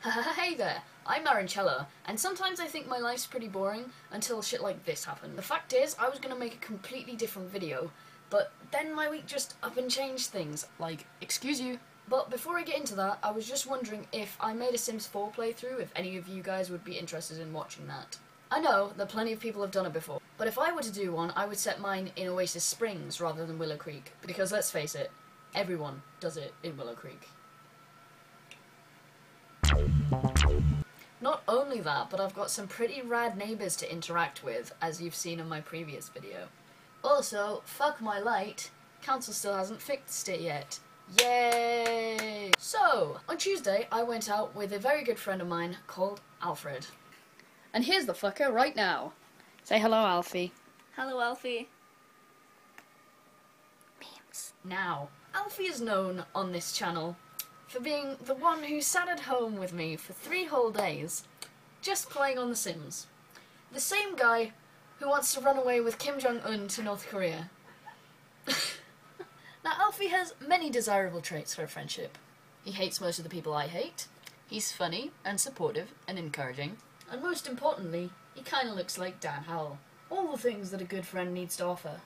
Hey there, I'm aNYHOO, and sometimes I think my life's pretty boring until shit like this happened. The fact is, I was gonna make a completely different video, but then my week just up and changed things. Like, excuse you. But before I get into that, I was just wondering if I made a Sims 4 playthrough, if any of you guys would be interested in watching that. I know that plenty of people have done it before, but if I were to do one, I would set mine in Oasis Springs rather than Willow Creek, because let's face it, everyone does it in Willow Creek. Not only that, but I've got some pretty rad neighbours to interact with, as you've seen in my previous video. Also, fuck my light, council still hasn't fixed it yet. Yay! So, on Tuesday I went out with a very good friend of mine called Alfred. And here's the fucker right now. Say hello, Alfie. Hello, Alfie. Memes. Now, Alfie is known on this channel for being the one who sat at home with me for 3 whole days, just playing on The Sims. The same guy who wants to run away with Kim Jong-un to North Korea. Now, Alfie has many desirable traits for a friendship. He hates most of the people I hate, he's funny and supportive and encouraging, and most importantly, he kinda looks like Dan Howell. All the things that a good friend needs to offer.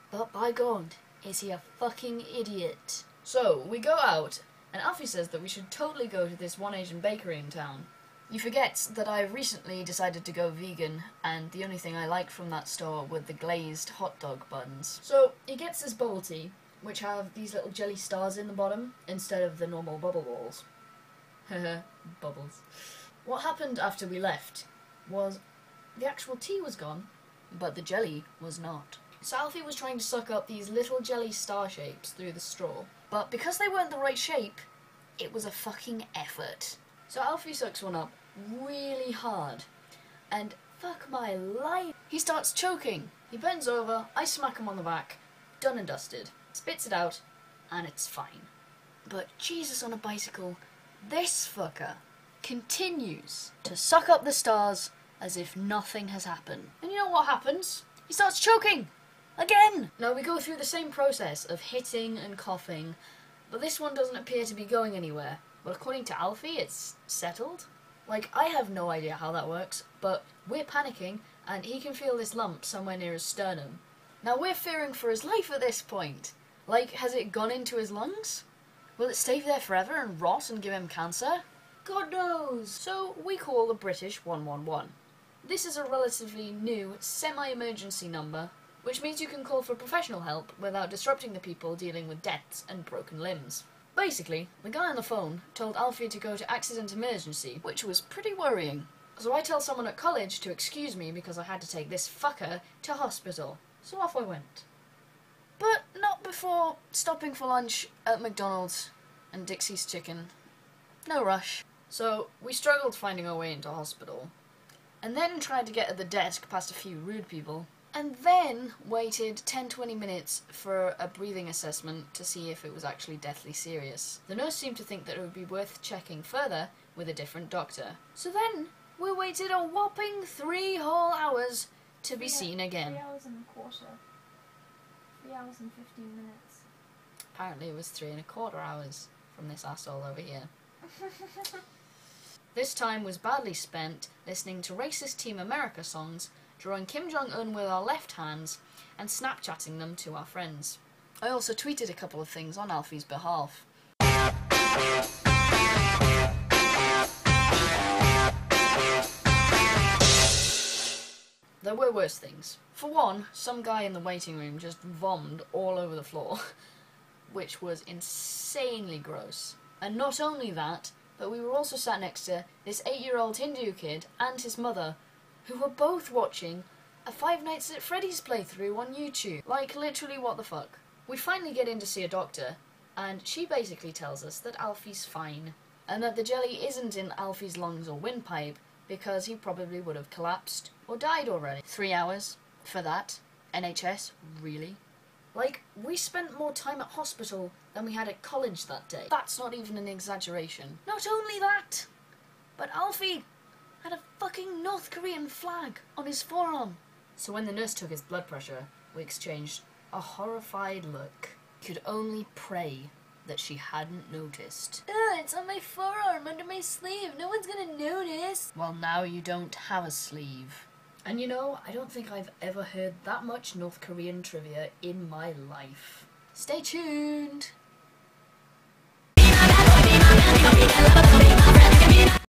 But by God, is he a fucking idiot. So, we go out, and Alfie says that we should totally go to this one Asian bakery in town. He forgets that I recently decided to go vegan, and the only thing I liked from that store were the glazed hot dog buns. So, he gets this bubble tea, which have these little jelly stars in the bottom, instead of the normal bubble balls. Haha, bubbles. What happened after we left was the actual tea was gone, but the jelly was not. So Alfie was trying to suck up these little jelly star shapes through the straw, but because they weren't the right shape, it was a fucking effort. So Alfie sucks one up really hard, and fuck my life, he starts choking. He bends over, I smack him on the back, done and dusted. Spits it out, and it's fine. But Jesus on a bicycle, this fucker continues to suck up the stars as if nothing has happened. And you know what happens? He starts choking! Again! Now we go through the same process of hitting and coughing, but this one doesn't appear to be going anywhere. But according to Alfie, it's settled. Like, I have no idea how that works, but we're panicking, and he can feel this lump somewhere near his sternum. Now we're fearing for his life at this point. Like, has it gone into his lungs? Will it stay there forever and rot and give him cancer? God knows! So we call the British 111. This is a relatively new, semi-emergency number, which means you can call for professional help without disrupting the people dealing with deaths and broken limbs. Basically, the guy on the phone told Alfie to go to accident emergency, which was pretty worrying. So I tell someone at college to excuse me because I had to take this fucker to hospital. So off I went. But not before stopping for lunch at McDonald's and Dixie's Chicken. No rush. So we struggled finding our way into hospital, and then tried to get at the desk past a few rude people, and then waited 10-20 minutes for a breathing assessment to see if it was actually deathly serious. The nurse seemed to think that it would be worth checking further with a different doctor. So then we waited a whopping 3 whole hours to be seen again. 3 hours and a quarter. 3 hours and 15 minutes. Apparently it was 3¼ hours from this asshole over here. This time was badly spent listening to racist Team America songs, drawing Kim Jong-un with our left hands, and Snapchatting them to our friends. I also tweeted a couple of things on Alfie's behalf. There were worse things. For one, some guy in the waiting room just vommed all over the floor, which was insanely gross. And not only that, but we were also sat next to this 8-year-old Hindu kid and his mother, who were both watching a Five Nights at Freddy's playthrough on YouTube. Like, literally, what the fuck. We finally get in to see a doctor, and she basically tells us that Alfie's fine, and that the jelly isn't in Alfie's lungs or windpipe, because he probably would have collapsed or died already. 3 hours for that? NHS? Really? Like, we spent more time at hospital than we had at college that day. That's not even an exaggeration. Not only that, but Alfie had a fucking North Korean flag on his forearm. So when the nurse took his blood pressure, we exchanged a horrified look. Could only pray that she hadn't noticed. Ugh, it's on my forearm under my sleeve. No one's gonna notice. Well, now you don't have a sleeve. And you know, I don't think I've ever heard that much North Korean trivia in my life. Stay tuned!